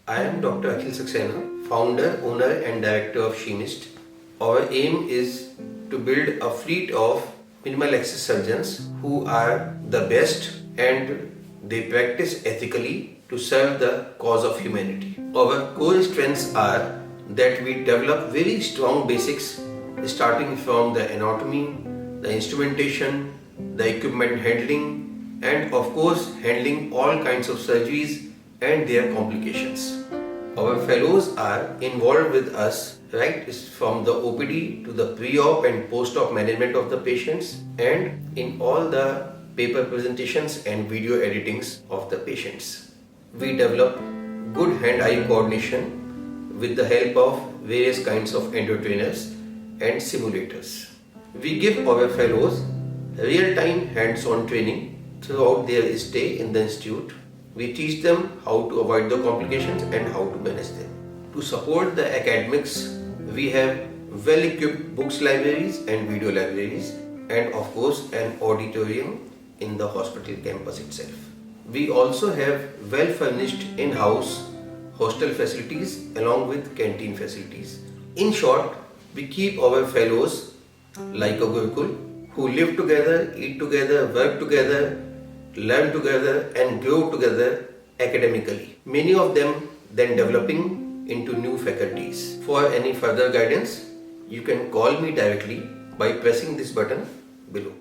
I am Dr. Akhil Saxena, founder, owner and director of SHIMIST. Our aim is to build a fleet of minimal access surgeons who are the best and they practice ethically to serve the cause of humanity. Our core strengths are that we develop very strong basics starting from the anatomy, the instrumentation, the equipment handling and of course handling all kinds of surgeries and their complications. Our fellows are involved with us right from the OPD to the pre-op and post-op management of the patients and in all the paper presentations and video editings of the patients. We develop good hand-eye coordination with the help of various kinds of endotrainers and simulators. We give our fellows real-time hands-on training throughout their stay in the institute. We teach them how to avoid the complications and how to manage them. To support the academics, we have well-equipped books libraries and video libraries and of course an auditorium in the hospital campus itself. We also have well-furnished in-house hostel facilities along with canteen facilities. In short, we keep our fellows like a Gurukul who live together, eat together, work together, learn together and grow together academically. Many of them then developing into new faculties. For any further guidance, you can call me directly by pressing this button below.